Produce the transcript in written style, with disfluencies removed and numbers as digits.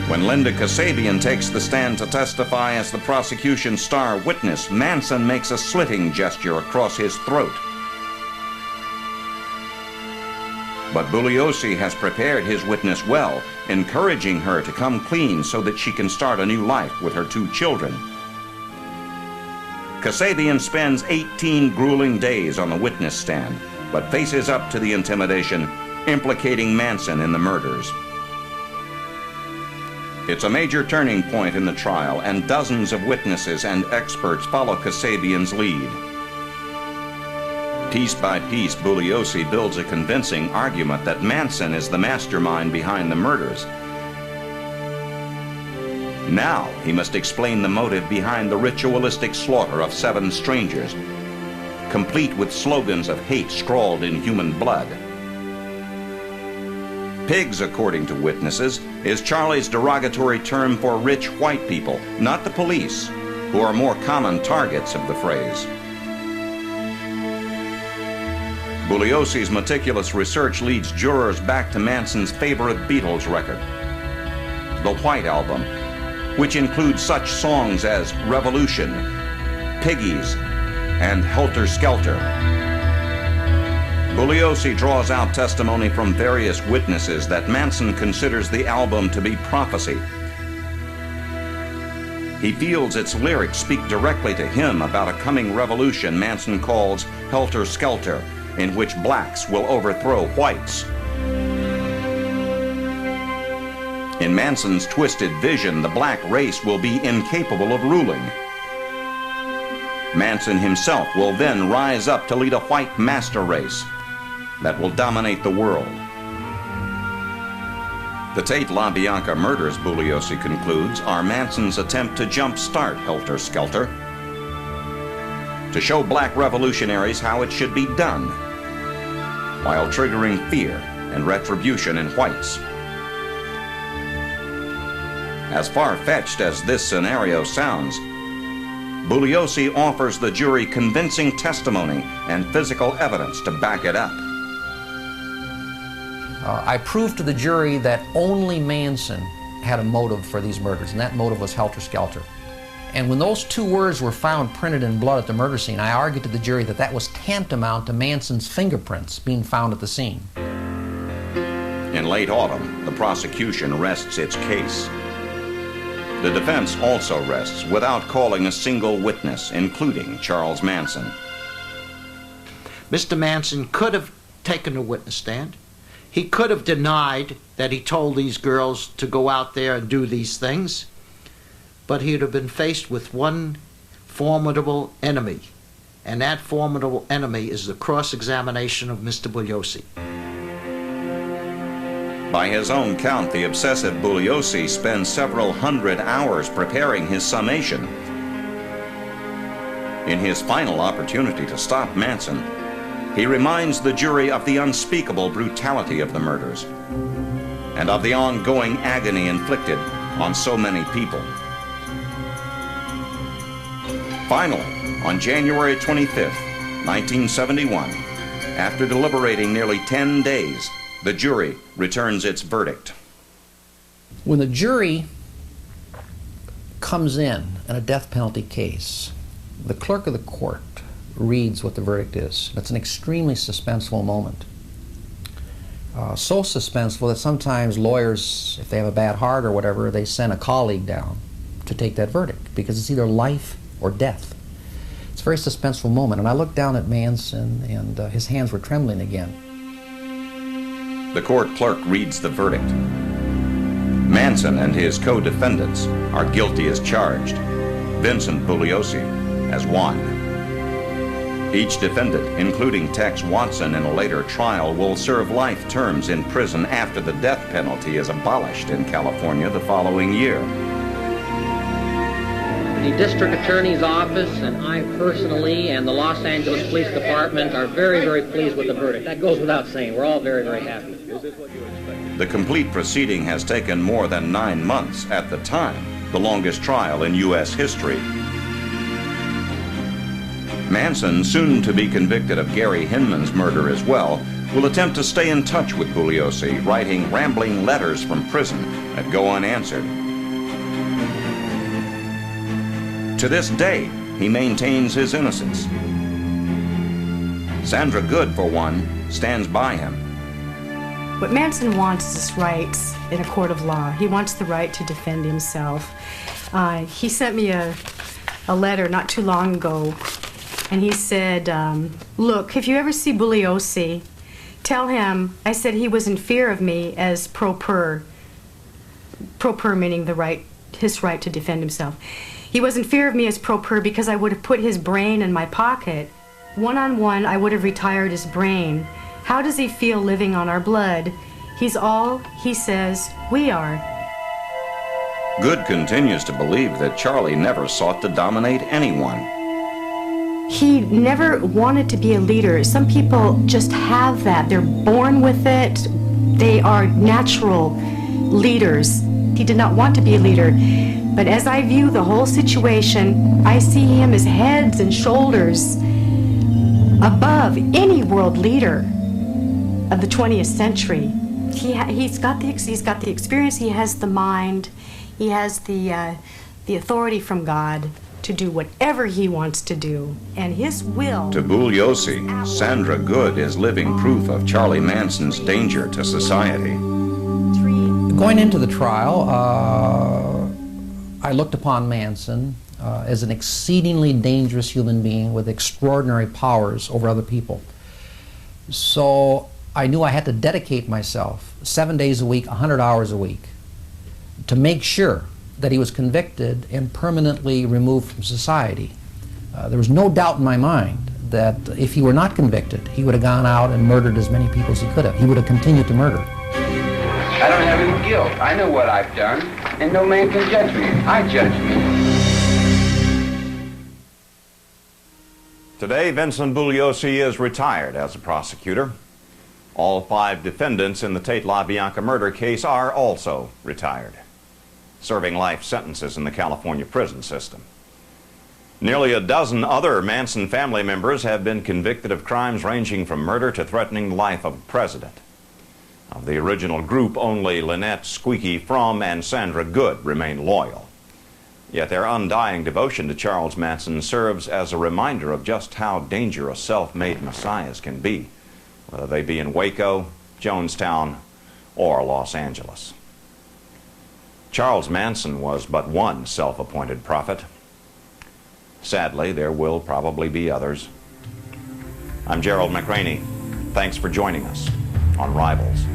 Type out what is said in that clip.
When Linda Kasabian takes the stand to testify as the prosecution's star witness, Manson makes a slitting gesture across his throat. But Bugliosi has prepared his witness well, encouraging her to come clean so that she can start a new life with her 2 children. Kasabian spends 18 grueling days on the witness stand, but faces up to the intimidation, implicating Manson in the murders. It's a major turning point in the trial, and dozens of witnesses and experts follow Kasabian's lead. Piece by piece, Bugliosi builds a convincing argument that Manson is the mastermind behind the murders. Now he must explain the motive behind the ritualistic slaughter of 7 strangers, complete with slogans of hate scrawled in human blood. Pigs, according to witnesses, is Charlie's derogatory term for rich white people, not the police, who are more common targets of the phrase. Bugliosi's meticulous research leads jurors back to Manson's favorite Beatles record, the White Album, which includes such songs as Revolution, Piggies, and Helter Skelter. Bugliosi draws out testimony from various witnesses that Manson considers the album to be prophecy. He feels its lyrics speak directly to him about a coming revolution Manson calls Helter Skelter, in which blacks will overthrow whites. In Manson's twisted vision, the black race will be incapable of ruling. Manson himself will then rise up to lead a white master race that will dominate the world. The Tate LaBianca murders, Bugliosi concludes, are Manson's attempt to jumpstart Helter Skelter, to show black revolutionaries how it should be done, while triggering fear and retribution in whites. As far-fetched as this scenario sounds, Bugliosi offers the jury convincing testimony and physical evidence to back it up. I proved to the jury that only Manson had a motive for these murders, and that motive was Helter Skelter. And when those 2 words were found printed in blood at the murder scene, I argued to the jury that that was tantamount to Manson's fingerprints being found at the scene. In late autumn, the prosecution rests its case. The defense also rests without calling a single witness, including Charles Manson. Mr. Manson could have taken a witness stand. He could have denied that he told these girls to go out there and do these things, but he'd have been faced with one formidable enemy, and that formidable enemy is the cross-examination of Mr. Bugliosi. By his own count, the obsessive Bugliosi spends several hundred hours preparing his summation. In his final opportunity to stop Manson, he reminds the jury of the unspeakable brutality of the murders and of the ongoing agony inflicted on so many people. Finally, on January 25th, 1971, after deliberating nearly 10 days, the jury returns its verdict. When the jury comes in a death penalty case, the clerk of the court reads what the verdict is. That's an extremely suspenseful moment. So suspenseful that sometimes lawyers, if they have a bad heart or whatever, they send a colleague down to take that verdict, because it's either life or death. It's a very suspenseful moment, and I looked down at Manson, and his hands were trembling again. The court clerk reads the verdict. Manson and his co-defendants are guilty as charged. Vincent Bugliosi has won. Each defendant, including Tex Watson in a later trial, will serve life terms in prison after the death penalty is abolished in California the following year. The district attorney's office and I personally and the Los Angeles Police Department are very, very pleased with the verdict. That goes without saying. We're all very, very happy. The complete proceeding has taken more than 9 months at the time, the longest trial in U.S. history. Manson, soon to be convicted of Gary Hinman's murder as well, will attempt to stay in touch with Bugliosi, writing rambling letters from prison that go unanswered. To this day, he maintains his innocence. Sandra Good, for one, stands by him. What Manson wants is rights in a court of law. He wants the right to defend himself. He sent me a letter not too long ago, and he said, look, if you ever see Bugliosi, tell him I said he was in fear of me as pro per. Pro per meaning his right to defend himself. He was in fear of me as pro per because I would have put his brain in my pocket. One-on-one, I would have retired his brain. How does he feel living on our blood? He's all he says we are. Good continues to believe that Charlie never sought to dominate anyone. He never wanted to be a leader. Some people just have that. They're born with it. They are natural leaders. He did not want to be a leader. But as I view the whole situation, I see him as heads and shoulders above any world leader of the 20th century. He's got the experience, he has the mind, he has the authority from God to do whatever he wants to do, and his will. To Bugliosi, Sandra Good is living proof of Charlie Manson's danger to society. Going into the trial, I looked upon Manson as an exceedingly dangerous human being with extraordinary powers over other people. So I knew I had to dedicate myself 7 days a week, 100 hours a week, to make sure that he was convicted and permanently removed from society. There was no doubt in my mind that if he were not convicted, he would have gone out and murdered as many people as he could have. He would have continued to murder. I don't have any guilt. I know what I've done, and no man can judge me. I judge me. Today, Vincent Bugliosi is retired as a prosecutor. All 5 defendants in the Tate LaBianca murder case are also retired, serving life sentences in the California prison system. Nearly a dozen other Manson family members have been convicted of crimes ranging from murder to threatening the life of a president. Of the original group, only Lynette Squeaky Fromm and Sandra Good remain loyal. Yet their undying devotion to Charles Manson serves as a reminder of just how dangerous self-made messiahs can be, whether they be in Waco, Jonestown, or Los Angeles. Charles Manson was but one self-appointed prophet. Sadly, there will probably be others. I'm Gerald McRaney. Thanks for joining us on Rivals.